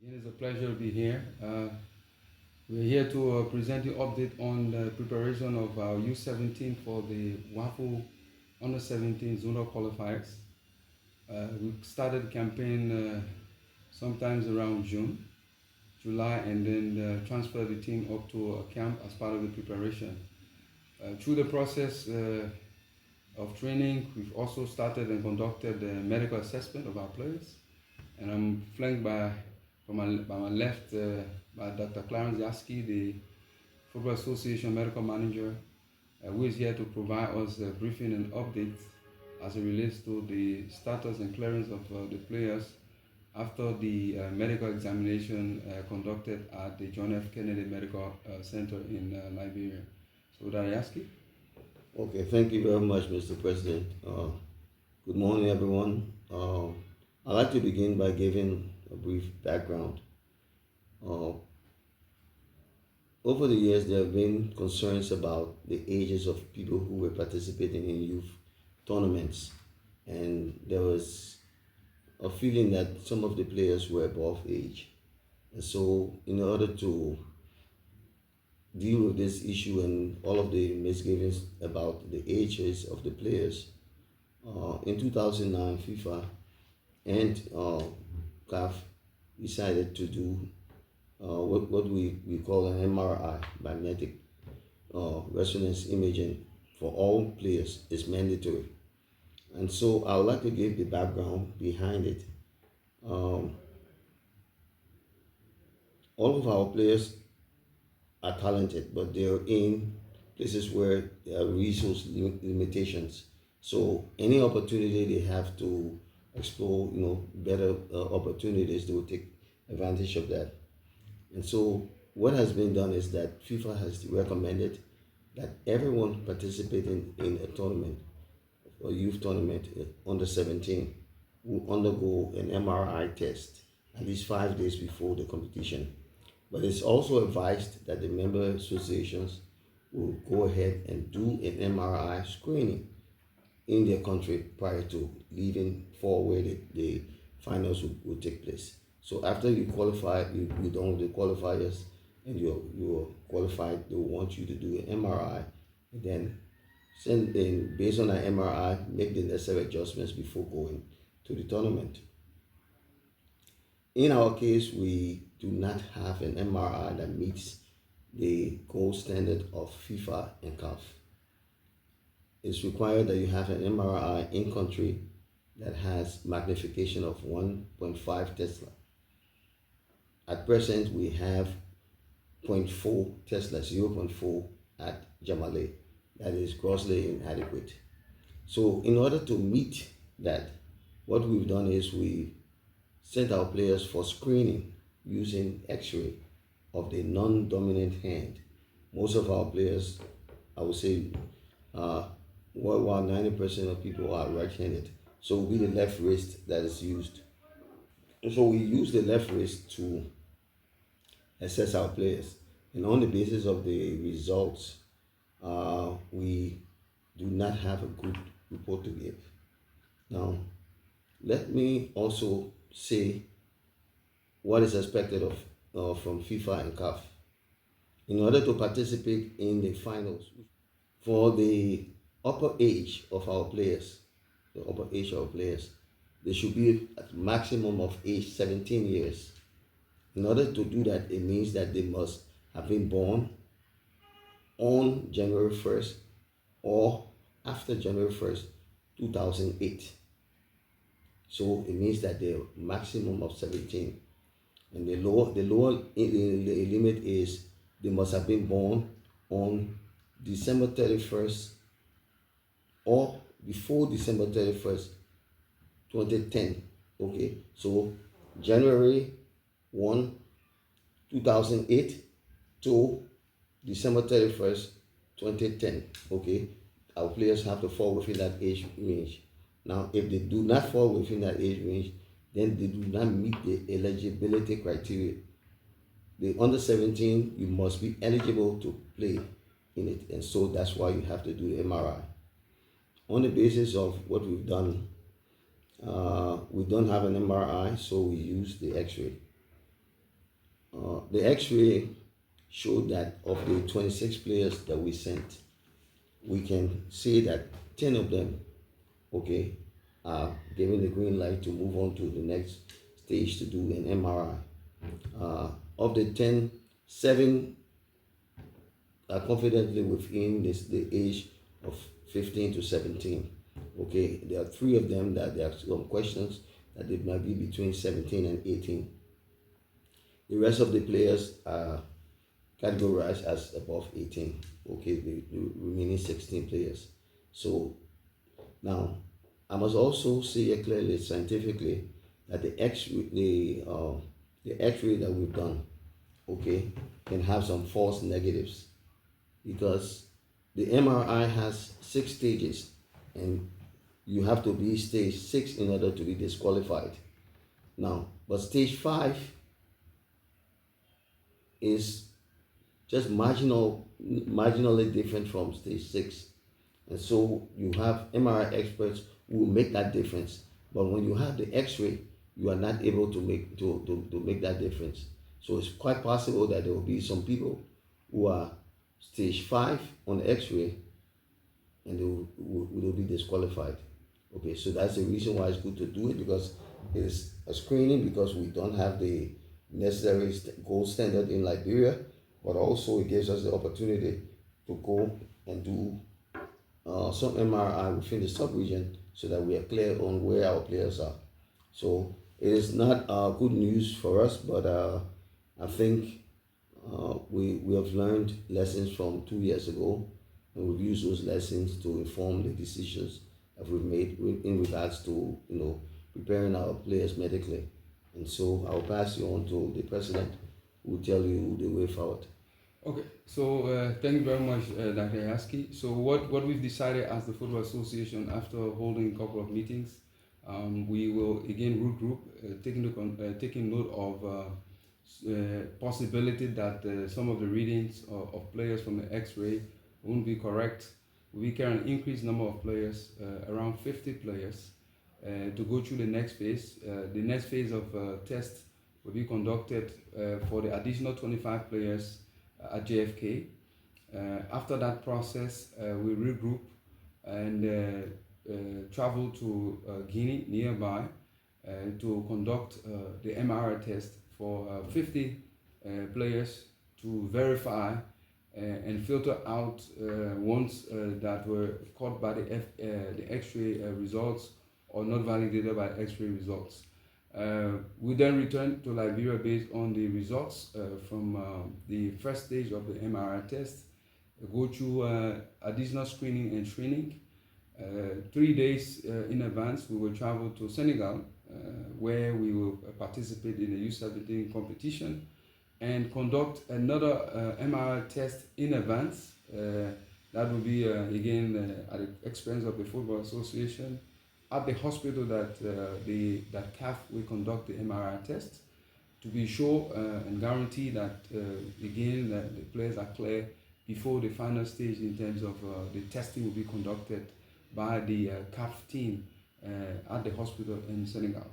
It is a pleasure to be here. We're here to present the update on the preparation of our U-17 for the WAFU Under-17 Zonal Qualifiers. We started the campaign sometimes around June, July, and then transferred the team up to a camp as part of the preparation. Through the process of training, we've also started and conducted the medical assessment of our players. And I'm flanked by my left by Dr. Clarence Yaski, the Football Association Medical Manager, who is here to provide us a briefing and update as it relates to the status and clearance of the players after the medical examination conducted at the John F. Kennedy Medical Center in Liberia. So, Dr. Yaski. Okay, thank you very much, Mr. President. Good morning, everyone. I'd like to begin by giving a brief background. Over the years, there have been concerns about the ages of people who were participating in youth tournaments, and there was a feeling that some of the players were above age. And so, in order to deal with this issue and all of the misgivings about the ages of the players, in 2009, FIFA and CAF decided to do what we call an MRI, magnetic resonance imaging, for all players. Is mandatory. And so I would like to give the background behind it. All of our players are talented, but they're in places where there are resource limitations. So any opportunity they have to explore, better opportunities, they will take advantage of that. And so what has been done is that FIFA has recommended that everyone participating in a tournament, a youth tournament under 17, will undergo an MRI test at least 5 days before the competition. But it's also advised that the member associations will go ahead and do an MRI screening in their country prior to leaving for where the finals will take place. So after you qualify, you done with the qualifiers and you're qualified, they will want you to do an MRI and then send in, based on that MRI, make the necessary adjustments before going to the tournament. In our case, we do not have an MRI that meets the gold standard of FIFA and CAF. It's required that you have an MRI in country that has magnification of 1.5 Tesla. At present, we have 0.4 Tesla, 0.4 at Jamale. That is grossly inadequate. So in order to meet that, what we've done is we sent our players for screening using X-ray of the non-dominant hand. Most of our players, I would say, worldwide 90% of people are right-handed. So it will be the left wrist that is used. And so we use the left wrist to assess our players. And on the basis of the results, we do not have a good report to give. Now, let me also say what is expected of from FIFA and CAF. In order to participate in the finals, for the upper age of our players, they should be at maximum of age 17 years. In order to do that, it means that they must have been born on January 1st or after January 1st, 2008. So it means that they're maximum of 17. And the lower limit is they must have been born on December 31st or before December 31st, 2010. Okay, so January 1, 2008 to December 31st, 2010. Okay, our players have to fall within that age range. Now, if they do not fall within that age range, then they do not meet the eligibility criteria. The under 17, you must be eligible to play in it, and so that's why you have to do the MRI. On the basis of what we've done, we don't have an MRI, so we use the X-ray. The X-ray showed that of the 26 players that we sent, we can say that 10 of them, okay, are given the green light to move on to the next stage to do an MRI. Of the 10, 7 are confidently within the age of 15 to 17. Okay, there are 3 of them that there are some questions that they might be between 17 and 18. The rest of the players are categorized as above 18. Okay, the remaining 16 players. So now I must also say it clearly scientifically that the X-ray that we've done, okay, can have some false negatives because the MRI has 6 stages and you have to be stage 6 in order to be disqualified. Now, but stage 5 is just marginally different from stage 6. And so you have MRI experts who will make that difference. But when you have the X-ray, you are not able to make that difference. So it's quite possible that there will be some people who are stage 5 on the X-ray and they will be disqualified. Okay, so that's the reason why it's good to do it, because it's a screening, because we don't have the necessary gold standard in Liberia, but also it gives us the opportunity to go and do some MRI within the sub-region so that we are clear on where our players are. So it is not good news for us, but I think we have learned lessons from 2 years ago, and we've used those lessons to inform the decisions that we've made in regards to preparing our players medically. And so I'll pass you on to the president, who will tell you the way forward. Okay, so thank you very much, Dr. Yaski. So what we've decided as the Football Association after holding a couple of meetings, we will again regroup, taking note of possibility that some of the readings of players from the X-ray won't be correct. We can increase number of players, around 50 players, to go through the next phase. The next phase of test will be conducted for the additional 25 players at JFK. After that process, we regroup and travel to Guinea nearby to conduct the MRI test for 50 players to verify and filter out ones that were caught by the X-ray results or not validated by X-ray results. We then return to Liberia based on the results from the first stage of the MRI test, go through additional screening and training. 3 days in advance, we will travel to Senegal, where we will participate in the U-17 competition and conduct another MRI test in advance. That will be again at the expense of the Football Association at the hospital that CAF will conduct the MRI test to be sure and guarantee that again that the players are clear before the final stage in terms of the testing will be conducted by the CAF team at the hospital in Senegal.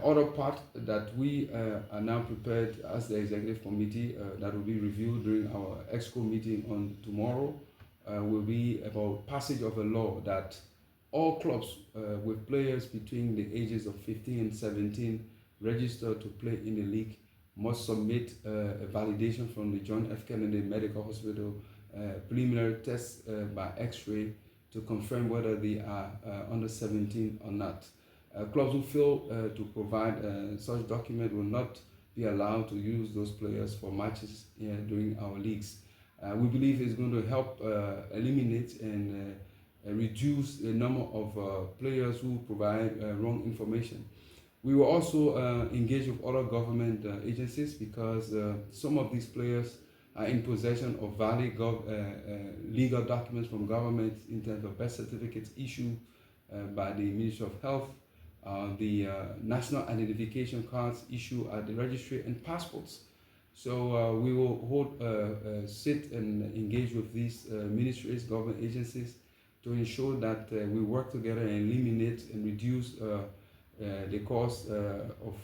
Other part that we are now prepared as the executive committee that will be reviewed during our EXCO meeting on tomorrow will be about passage of a law that all clubs with players between the ages of 15 and 17 registered to play in the league must submit a validation from the John F. Kennedy Medical Hospital preliminary test by X-ray to confirm whether they are under 17 or not. Clubs who fail to provide such document will not be allowed to use those players for matches during our leagues. We believe it's going to help eliminate and reduce the number of players who provide wrong information. We will also engage with other government agencies because some of these players are in possession of valid legal documents from government in terms of birth certificates issued by the Ministry of Health, the national identification cards issued at the registry, and passports. So we will hold sit and engage with these ministries, government agencies to ensure that we work together and eliminate and reduce the cost of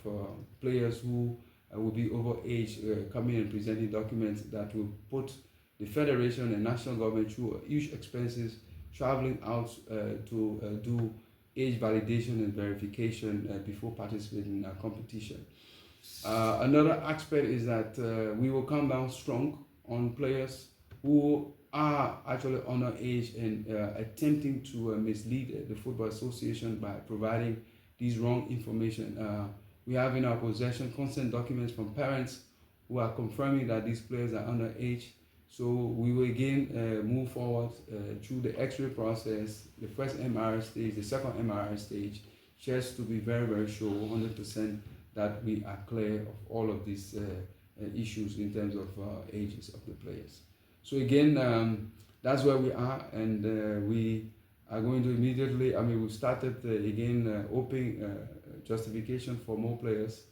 players who will be over age coming and presenting documents that will put the federation and national government through huge expenses traveling out to do age validation and verification before participating in a competition. Another aspect is that we will come down strong on players who are actually underage and attempting to mislead the Football Association by providing these wrong information. We have in our possession consent documents from parents who are confirming that these players are underage. So we will again move forward through the X-ray process, the first MRI stage, the second MRI stage, just to be very, very sure 100% that we are clear of all of these issues in terms of ages of the players. So again, that's where we are, and we are going to immediately, we started again opening justification for more players,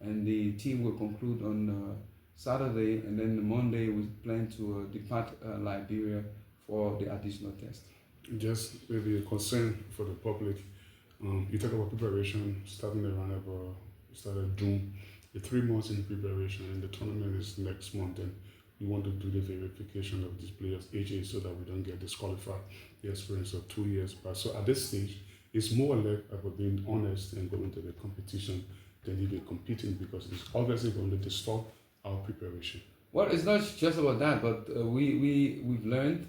and the team will conclude on Saturday, and then Monday we plan to depart Liberia for the additional test. Just maybe a concern for the public. You talk about preparation starting around about started June, the 3 months in preparation, and the tournament is next month. And we want to do the verification of these players' ages so that we don't get disqualified the experience of 2 years back. So at this stage, it's more or less about being honest and going to the competition than even competing, because it's obviously going to distort our preparation. Well, it's not just about that, but we've learned,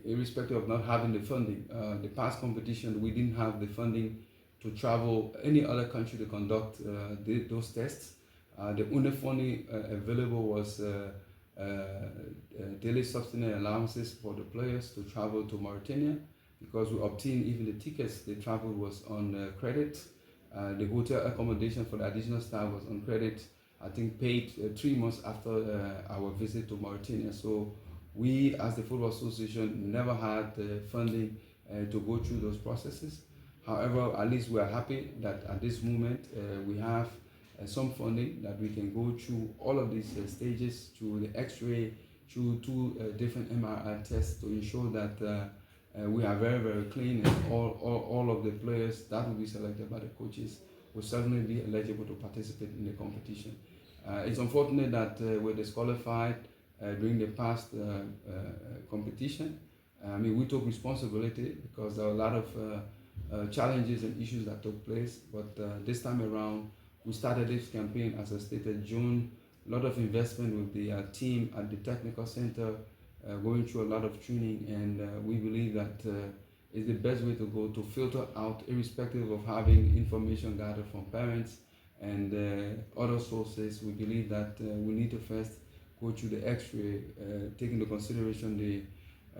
irrespective of not having the funding, the past competition, we didn't have the funding to travel any other country to conduct those tests. The only funding available was daily subsistence allowances for the players to travel to Mauritania, because we obtained even the tickets. The travel was on credit. The hotel accommodation for the additional staff was on credit, I think paid 3 months after our visit to Mauritania. So we, as the Football Association, never had the funding to go through those processes. However, at least we are happy that at this moment we have some funding that we can go through all of these stages, through the X-ray, through 2 different MRI tests, to ensure that we are very, very clean, and all of the players that will be selected by the coaches will certainly be eligible to participate in the competition. It's unfortunate that we're disqualified during the past competition. We took responsibility because there were a lot of challenges and issues that took place, but this time around we started this campaign, as I stated, June. A lot of investment with the team at the technical center, going through a lot of training, and we believe that is the best way to go to filter out, irrespective of having information gathered from parents and other sources. We believe that we need to first go through the X-ray, take into consideration the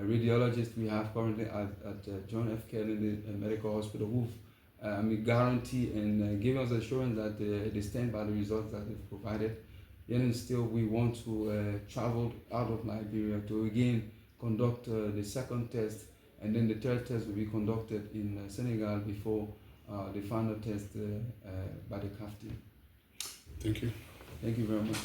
radiologists we have currently at John F. Kennedy Medical Hospital, who've guarantee and give us assurance that they stand by the results that they've provided. Yet and still, we want to travel out of Liberia to again conduct the second test, and then the third test will be conducted in Senegal before the final test by the CAF team. Thank you. Thank you very much.